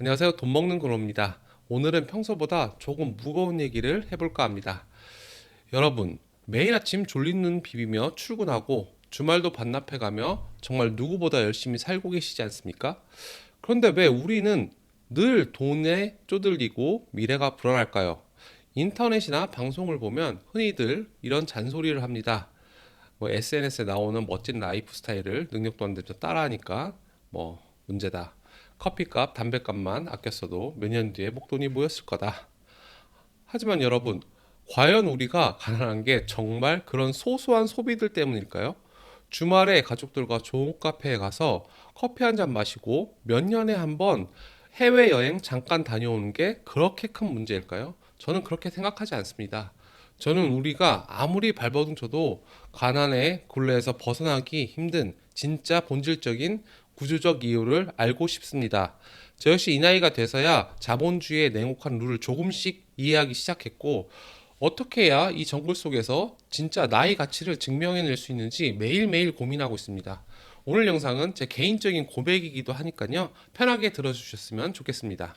안녕하세요. 돈 먹는 그로입니다. 오늘은 평소보다 조금 무거운 얘기를 해볼까 합니다. 여러분, 매일 아침 졸린 눈 비비며 출근하고 주말도 반납해가며 정말 누구보다 열심히 살고 계시지 않습니까? 그런데 왜 우리는 늘 돈에 쪼들리고 미래가 불안할까요? 인터넷이나 방송을 보면 흔히들 이런 잔소리를 합니다. SNS에 나오는 멋진 라이프 스타일을 능력도 안 되면서 따라하니까 문제다. 커피값, 담배값만 아꼈어도 몇 년 뒤에 목돈이 모였을 거다. 하지만 여러분, 과연 우리가 가난한 게 정말 그런 소소한 소비들 때문일까요? 주말에 가족들과 좋은 카페에 가서 커피 한 잔 마시고 몇 년에 한 번 해외여행 잠깐 다녀오는 게 그렇게 큰 문제일까요? 저는 그렇게 생각하지 않습니다. 저는 우리가 아무리 발버둥 쳐도 가난의 굴레에서 벗어나기 힘든 진짜 본질적인 구조적 이유를 알고 싶습니다. 저 역시 이 나이가 돼서야 자본주의의 냉혹한 룰을 조금씩 이해하기 시작했고, 어떻게 해야 이 정글 속에서 진짜 나의 가치를 증명해낼 수 있는지 매일매일 고민하고 있습니다. 오늘 영상은 제 개인적인 고백이기도 하니까요. 편하게 들어주셨으면 좋겠습니다.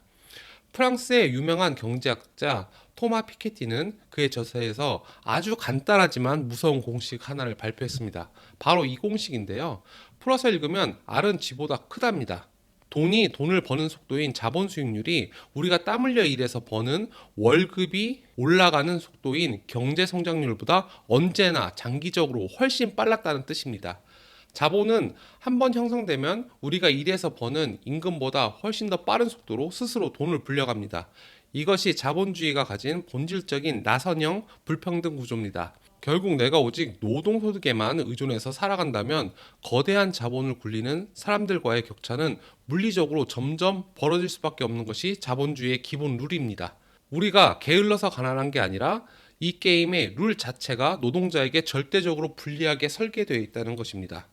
프랑스의 유명한 경제학자 토마 피케티는 그의 저서에서 아주 간단하지만 무서운 공식 하나를 발표했습니다. 바로 이 공식인데요. 풀어서 읽으면 R은 G보다 크답니다. 돈이 돈을 버는 속도인 자본 수익률이 우리가 땀 흘려 일해서 버는 월급이 올라가는 속도인 경제 성장률보다 언제나 장기적으로 훨씬 빨랐다는 뜻입니다. 자본은 한번 형성되면 우리가 일해서 버는 임금보다 훨씬 더 빠른 속도로 스스로 돈을 불려갑니다. 이것이 자본주의가 가진 본질적인 나선형 불평등 구조입니다. 결국 내가 오직 노동소득에만 의존해서 살아간다면 거대한 자본을 굴리는 사람들과의 격차는 물리적으로 점점 벌어질 수밖에 없는 것이 자본주의의 기본 룰입니다. 우리가 게을러서 가난한 게 아니라 이 게임의 룰 자체가 노동자에게 절대적으로 불리하게 설계되어 있다는 것입니다.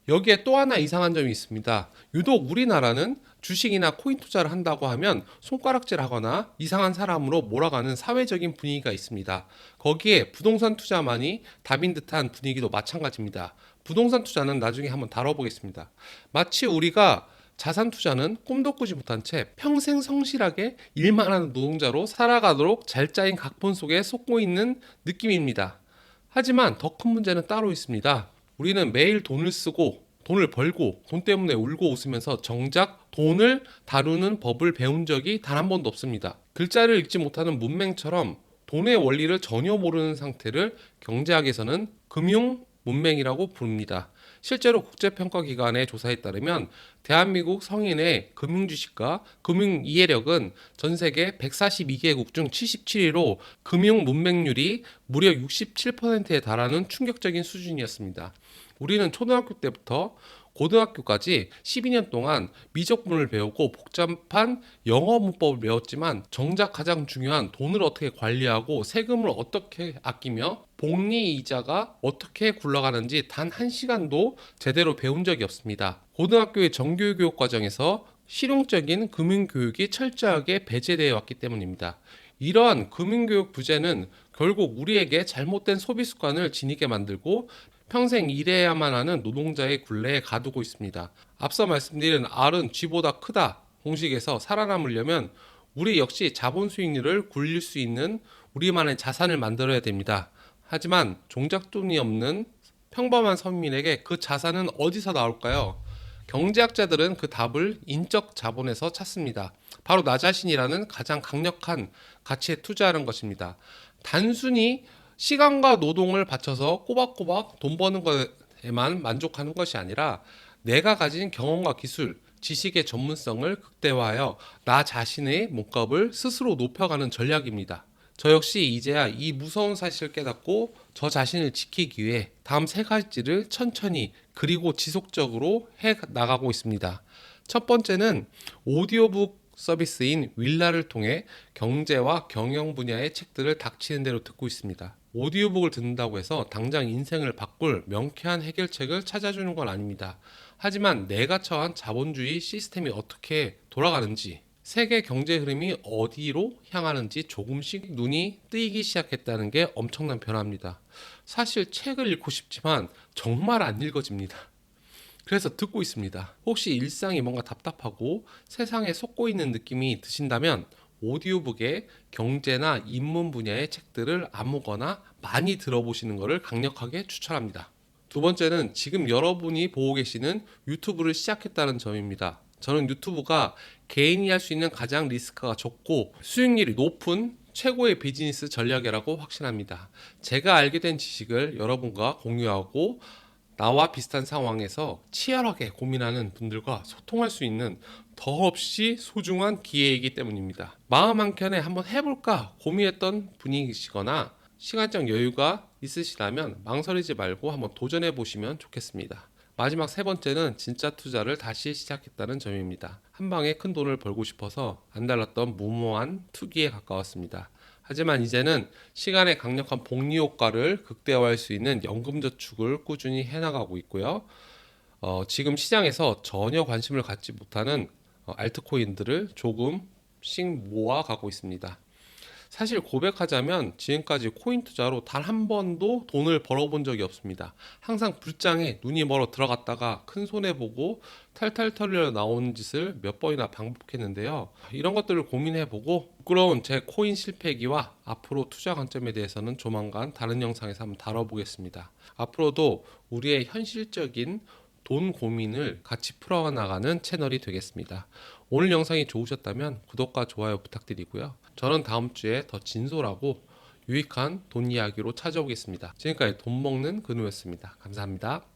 여기에 또 하나 이상한 점이 있습니다. 유독 우리나라는 주식이나 코인 투자를 한다고 하면 손가락질 하거나 이상한 사람으로 몰아가는 사회적인 분위기가 있습니다. 거기에 부동산 투자만이 답인 듯한 분위기도 마찬가지입니다. 부동산 투자는 나중에 한번 다뤄보겠습니다. 마치 우리가 자산 투자는 꿈도 꾸지 못한 채 평생 성실하게 일만 하는 노동자로 살아가도록 잘 짜인 각본 속에 속고 있는 느낌입니다. 하지만 더 큰 문제는 따로 있습니다. 우리는 매일 돈을 쓰고 돈을 벌고 돈 때문에 울고 웃으면서 정작 돈을 다루는 법을 배운 적이 단 한 번도 없습니다. 글자를 읽지 못하는 문맹처럼 돈의 원리를 전혀 모르는 상태를 경제학에서는 금융 문맹이라고 부릅니다. 실제로 국제평가기관의 조사에 따르면 대한민국 성인의 금융지식과 금융 이해력은 전 세계 142개국 중 77위로 금융 문맹률이 무려 67%에 달하는 충격적인 수준이었습니다. 우리는 초등학교 때부터 고등학교까지 12년 동안 미적분을 배우고 복잡한 영어 문법을 배웠지만 정작 가장 중요한 돈을 어떻게 관리하고 세금을 어떻게 아끼며 복리 이자가 어떻게 굴러가는지 단 한 시간도 제대로 배운 적이 없습니다. 고등학교의 정규교육 과정에서 실용적인 금융교육이 철저하게 배제되어 왔기 때문입니다. 이러한 금융교육 부재는 결국 우리에게 잘못된 소비 습관을 지니게 만들고 평생 일해야만 하는 노동자의 굴레에 가두고 있습니다. 앞서 말씀드린 R은 G보다 크다 공식에서 살아남으려면 우리 역시 자본 수익률을 굴릴 수 있는 우리만의 자산을 만들어야 됩니다. 하지만 종잣돈이 없는 평범한 서민에게 그 자산은 어디서 나올까요? 경제학자들은 그 답을 인적 자본에서 찾습니다. 바로 나 자신이라는 가장 강력한 가치에 투자하는 것입니다. 단순히 시간과 노동을 바쳐서 꼬박꼬박 돈 버는 것에만 만족하는 것이 아니라 내가 가진 경험과 기술, 지식의 전문성을 극대화하여 나 자신의 몸값을 스스로 높여가는 전략입니다. 저 역시 이제야 이 무서운 사실을 깨닫고 저 자신을 지키기 위해 다음 세 가지를 천천히 그리고 지속적으로 해 나가고 있습니다. 첫 번째는 오디오북 서비스인 윌라를 통해 경제와 경영 분야의 책들을 닥치는 대로 듣고 있습니다. 오디오북을 듣는다고 해서 당장 인생을 바꿀 명쾌한 해결책을 찾아주는 건 아닙니다. 하지만 내가 처한 자본주의 시스템이 어떻게 돌아가는지, 세계 경제 흐름이 어디로 향하는지 조금씩 눈이 뜨이기 시작했다는 게 엄청난 변화입니다. 사실 책을 읽고 싶지만 정말 안 읽어집니다. 그래서 듣고 있습니다. 혹시 일상이 뭔가 답답하고 세상에 속고 있는 느낌이 드신다면 오디오북에 경제나 인문 분야의 책들을 아무거나 많이 들어보시는 것을 강력하게 추천합니다. 두 번째는 지금 여러분이 보고 계시는 유튜브를 시작했다는 점입니다. 저는 유튜브가 개인이 할 수 있는 가장 리스크가 적고 수익률이 높은 최고의 비즈니스 전략이라고 확신합니다. 제가 알게 된 지식을 여러분과 공유하고 나와 비슷한 상황에서 치열하게 고민하는 분들과 소통할 수 있는 더없이 소중한 기회이기 때문입니다. 마음 한켠에 한번 해볼까 고민했던 분이시거나 시간적 여유가 있으시다면 망설이지 말고 한번 도전해 보시면 좋겠습니다. 마지막 세 번째는 진짜 투자를 다시 시작했다는 점입니다. 한 방에 큰 돈을 벌고 싶어서 안달났던 무모한 투기에 가까웠습니다. 하지만 이제는 시간의 강력한 복리 효과를 극대화할 수 있는 연금 저축을 꾸준히 해나가고 있고요. 지금 시장에서 전혀 관심을 갖지 못하는 알트코인들을 조금씩 모아가고 있습니다. 사실 고백하자면 지금까지 코인 투자로 단 한 번도 돈을 벌어본 적이 없습니다. 항상 불장에 눈이 멀어 들어갔다가 큰 손해보고 탈탈 털려 나오는 짓을 몇 번이나 반복했는데요. 이런 것들을 고민해보고 부끄러운 제 코인 실패기와 앞으로 투자 관점에 대해서는 조만간 다른 영상에서 한번 다뤄보겠습니다. 앞으로도 우리의 현실적인 돈 고민을 같이 풀어나가는 채널이 되겠습니다. 오늘 영상이 좋으셨다면 구독과 좋아요 부탁드리고요. 저는 다음 주에 더 진솔하고 유익한 돈 이야기로 찾아오겠습니다. 지금까지 돈 먹는 근우였습니다. 감사합니다.